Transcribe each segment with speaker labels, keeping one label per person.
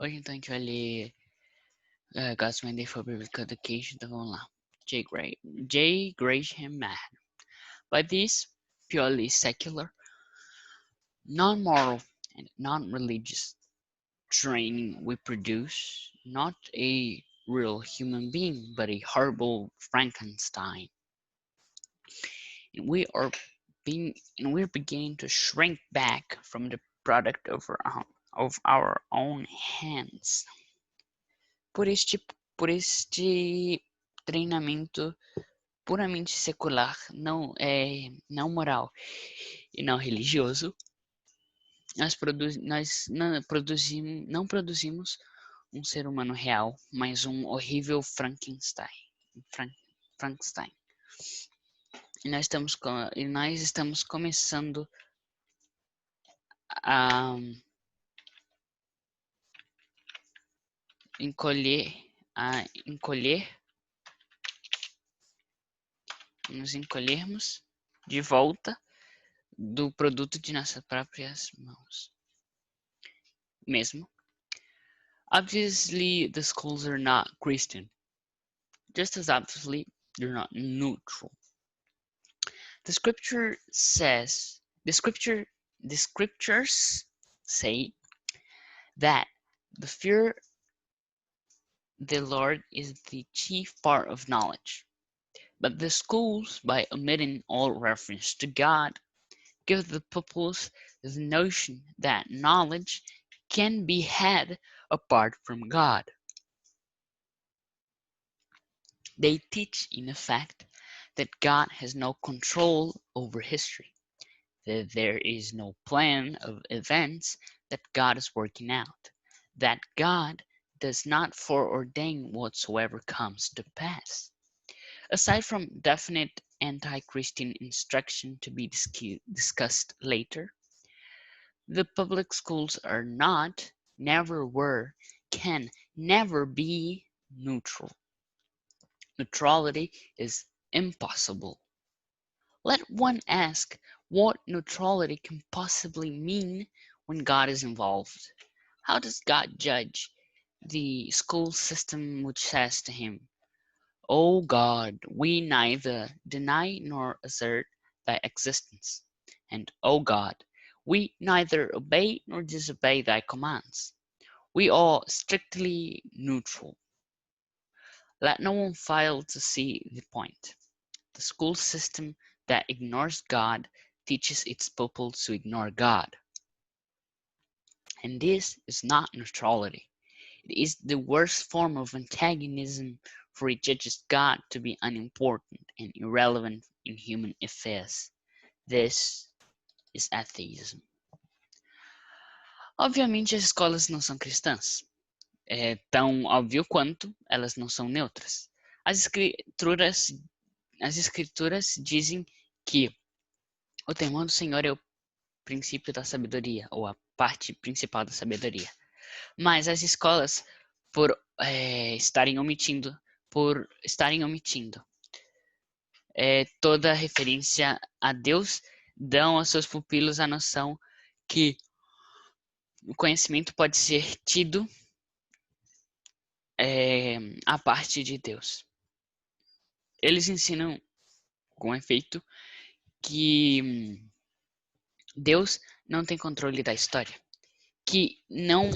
Speaker 1: Hoje então a gente vai ler God's Mandate for Biblical Education, então vamos lá. J. Gresham Machen. By this purely secular, non-moral, and non-religious training we produce not a real human being, but a horrible Frankenstein. And we're beginning to shrink back from the product of our own hands. Por este treinamento puramente secular, não moral e não religioso, nós não produzimos um ser humano real, mas um horrível Frankenstein. Frankenstein. E nós estamos começando a nos encolhermos de volta do produto de nossas próprias mãos. Mesmo. Obviously, the schools are not Christian. Just as obviously, they're not neutral. The scriptures say that the fear the Lord is the chief part of knowledge. But the schools, by omitting all reference to God, give the pupils the notion that knowledge can be had apart from God. They teach, in effect, that God has no control over history, that there is no plan of events that God is working out, that God does not foreordain whatsoever comes to pass. Aside from definite anti-Christian instruction to be discussed later, the public schools are not, never were, can never be neutral. Neutrality is impossible. Let one ask what neutrality can possibly mean when God is involved. How does God judge the school system which says to him, "O God, we neither deny nor assert thy existence," and "O God, we neither obey nor disobey thy commands"? We are strictly neutral. Let no one fail to see the point. The school system that ignores God teaches its pupils to ignore God. And this is not neutrality. It is the worst form of antagonism, for it judges God to be unimportant and irrelevant in human affairs. This is atheism. Obviamente as escolas não são cristãs. É tão óbvio quanto elas não são neutras. As escrituras dizem que o temor do Senhor é o princípio da sabedoria, ou a parte principal da sabedoria. Mas as escolas, por estarem omitindo toda referência a Deus, dão aos seus pupilos a noção que o conhecimento pode ser tido a parte de Deus. Eles ensinam, com efeito, que Deus não tem controle da história, que não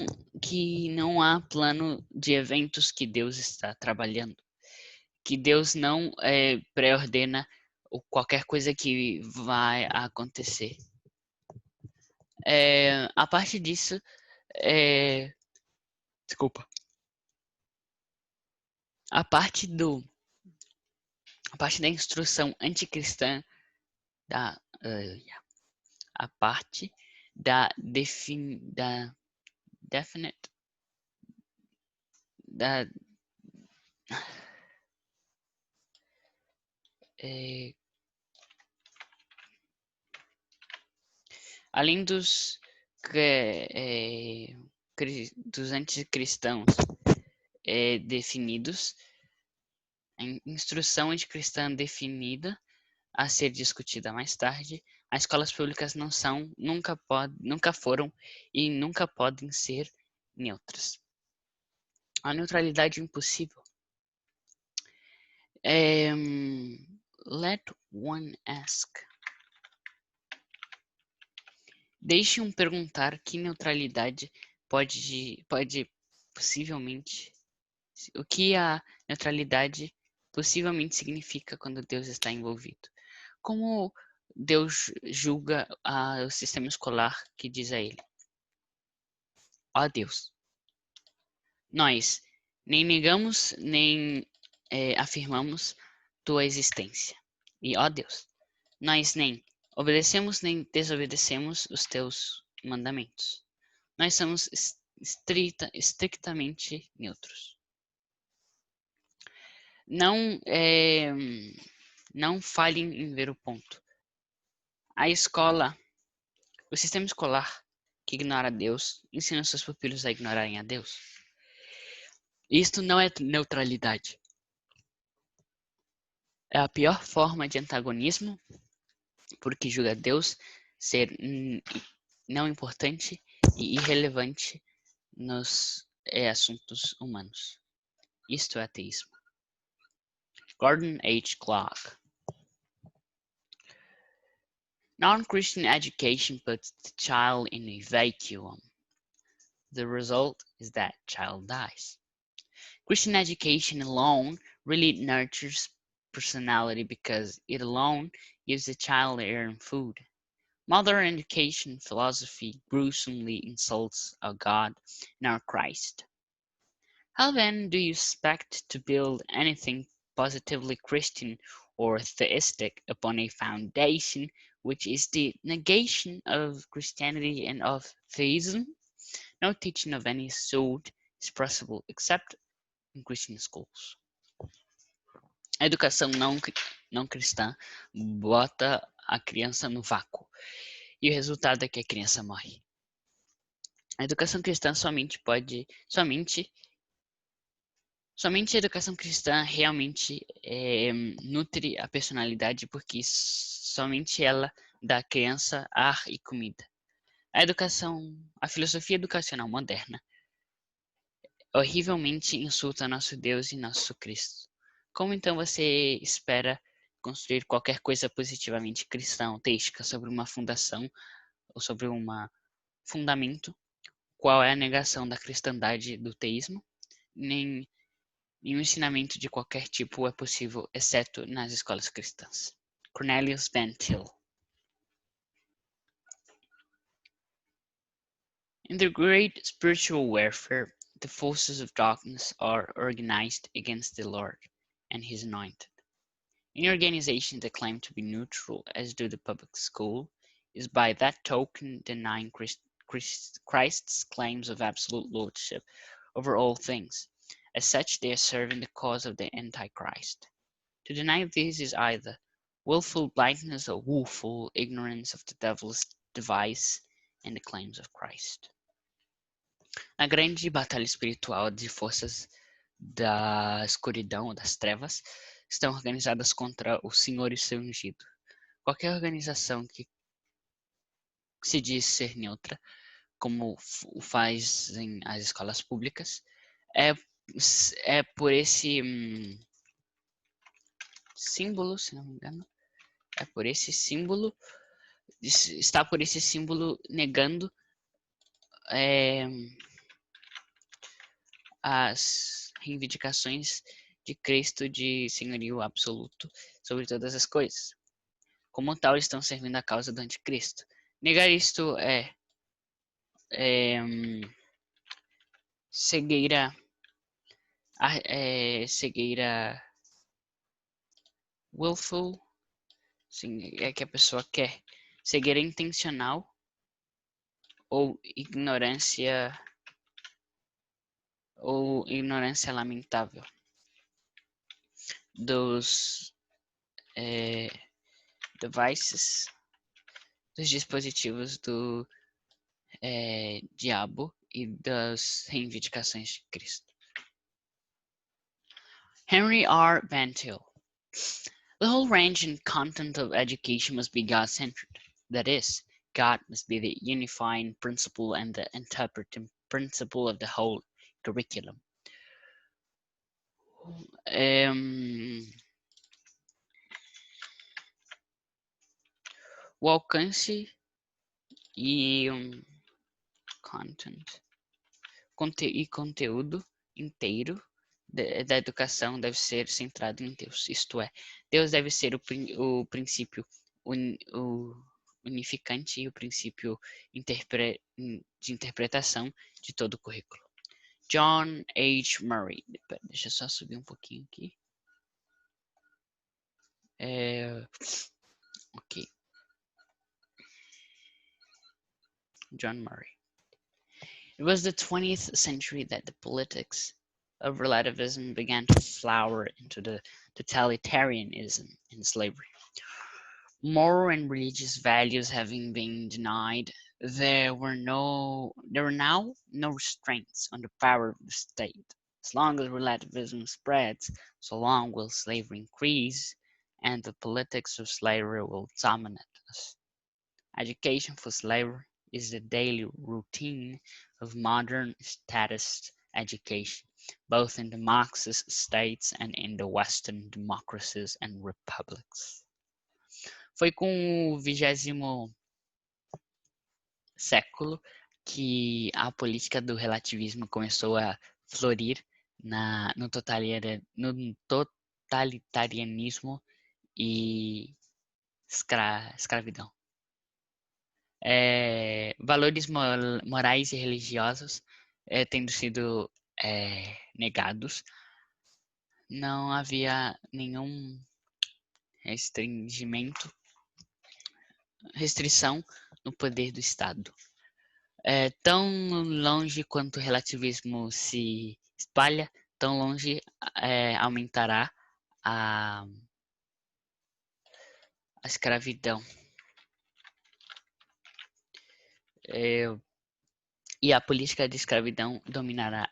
Speaker 1: há plano de eventos que Deus está trabalhando, que Deus não pré-ordena qualquer coisa que vai acontecer. A parte disso, desculpa, a parte da instrução anticristã, a parte da definite além dos anticristãos definidos, a instrução anticristã definida a ser discutida mais tarde, as escolas públicas não são, nunca foram e nunca podem ser neutras. A neutralidade impossível. Let one ask. Deixe-um perguntar que neutralidade pode possivelmente. O que a neutralidade possivelmente significa quando Deus está envolvido? Como Deus julga o sistema escolar que diz a ele: ó Deus, nós nem negamos nem afirmamos tua existência. E ó Deus, nós nem obedecemos nem desobedecemos os teus mandamentos. Nós somos estritamente neutros. Não, não falhem em ver o ponto. A escola, o sistema escolar que ignora Deus, ensina seus pupilos a ignorarem a Deus. Isto não é neutralidade. É a pior forma de antagonismo, porque julga Deus ser não importante e irrelevante nos assuntos humanos. Isto é ateísmo. Gordon H. Clark. Non-Christian education puts the child in a vacuum. The result is that child dies. Christian education alone really nurtures personality because it alone gives the child air and food. Modern education philosophy gruesomely insults our God and our Christ. How then do you expect to build anything positively Christian or theistic upon a foundation which is the negation of Christianity and of theism? No teaching of any sort is possible except in Christian schools. A educação não cristã bota a criança no vácuo e o resultado é que a criança morre. A educação cristã somente a educação cristã realmente nutre a personalidade porque somente ela dá à criança ar e comida. A filosofia educacional moderna horrivelmente insulta nosso Deus e nosso Cristo. Como então você espera construir qualquer coisa positivamente cristã ou teística sobre uma fundação ou sobre um fundamento? Qual é a negação da cristandade do teísmo? Nem nenhum ensinamento de qualquer tipo é possível, exceto nas escolas cristãs. Cornelius Van Til. In the great spiritual warfare, the forces of darkness are organized against the Lord and His anointed. Any organization that claims to be neutral, as do the public school, is by that token denying Christ's claims of absolute lordship over all things. As such, they are serving the cause of the Antichrist. To deny this is either willful blindness or woeful ignorance of the devil's device and the claims of Christ. Na grande batalha espiritual de forças da escuridão, das trevas, estão organizadas contra o Senhor e seu ungido. Qualquer organização que se diz ser neutra, como o fazem as escolas públicas, é por esse símbolo, se não me engano, está por esse símbolo negando as reivindicações de Cristo de senhorio absoluto sobre todas as coisas. Como tal, estão servindo a causa do anticristo. Negar isto é cegueira willful, é que a pessoa quer, cegueira intencional ou ignorância lamentável dos devices, dos dispositivos do diabo e das reivindicações de Cristo. Henry R. Van Til. The whole range and content of education must be God-centered. That is, God must be the unifying principle and the interpreting principle of the whole curriculum. O alcance e conteúdo inteiro da educação deve ser centrado em Deus. Isto é, Deus deve ser o princípio unificante e o princípio de interpretação de todo o currículo. John H. Murray. Deixa eu só subir um pouquinho aqui. Ok. John Murray. It was the 20th century that the politics of relativism began to flower into the totalitarianism in slavery. Moral and religious values having been denied, there were now no restraints on the power of the state. As long as relativism spreads, so long will slavery increase, and the politics of slavery will dominate us. Education for slavery is the daily routine of modern statist education, both in the Marxist states and in the Western democracies and republics. Foi com o 20º século que a política do relativismo começou a florir no totalitarismo e escravidão. Valores morais e religiosos tendo sido negados, não havia nenhum restrição no poder do Estado. Tão longe quanto o relativismo se espalha, tão longe aumentará a escravidão. E a política de escravidão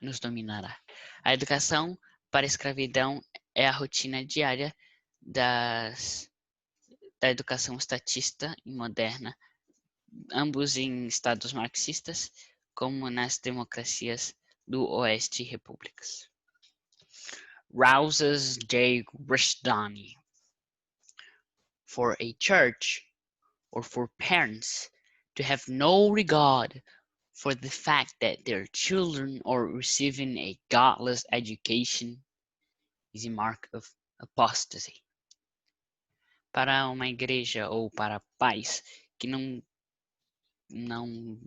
Speaker 1: nos dominará. A educação para a escravidão é a rotina diária da educação estatista e moderna, ambos em estados marxistas, como nas democracias do Oeste e repúblicas. Rouses J. Rishdani. For a church or for parents to have no regard for the fact that their children are receiving a godless education is a mark of apostasy. Para uma igreja ou para pais que não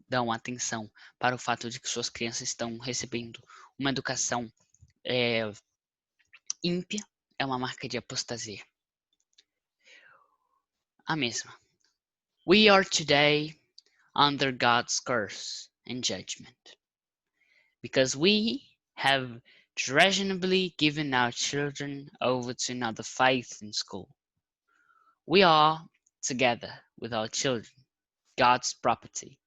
Speaker 1: dão atenção para o fato de que suas crianças estão recebendo uma educação ímpia, é uma marca de apostasia. A mesma. We are today under God's curse and judgment, because we have treasonably given our children over to another faith in school. We are, together with our children, God's property,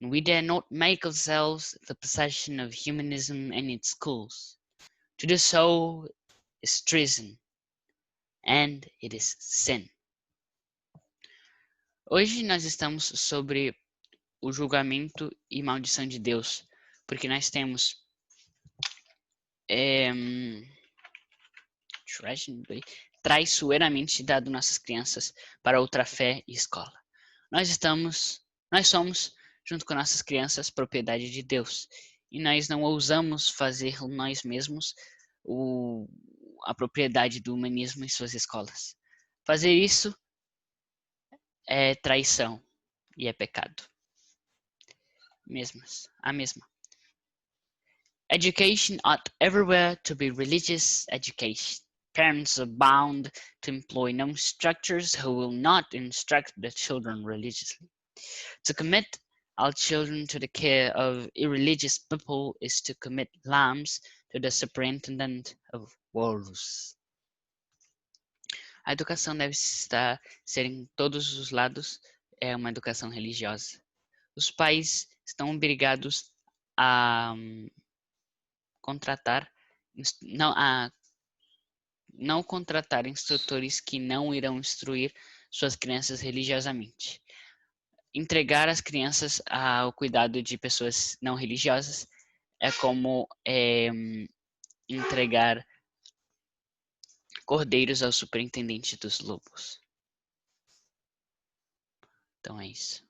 Speaker 1: and we dare not make ourselves the possession of humanism and its schools. To do so is treason, and it is sin. Hoje nós estamos sobre o julgamento e maldição de Deus, porque nós temos traiçoeiramente dado nossas crianças para outra fé e escola. Nós somos, junto com nossas crianças, propriedade de Deus, e nós não ousamos fazer nós mesmos a propriedade do humanismo em suas escolas. Fazer isso é traição e é pecado. A mesma. Education ought everywhere to be religious education. Parents are bound to employ no instructors who will not instruct their children religiously. To commit our children to the care of irreligious people is to commit lambs to the superintendent of wolves. A educação deve ser em todos os lados uma educação religiosa. Os pais estão obrigados a não contratar instrutores que não irão instruir suas crianças religiosamente. Entregar as crianças ao cuidado de pessoas não religiosas é como entregar cordeiros ao superintendente dos lobos. Então é isso.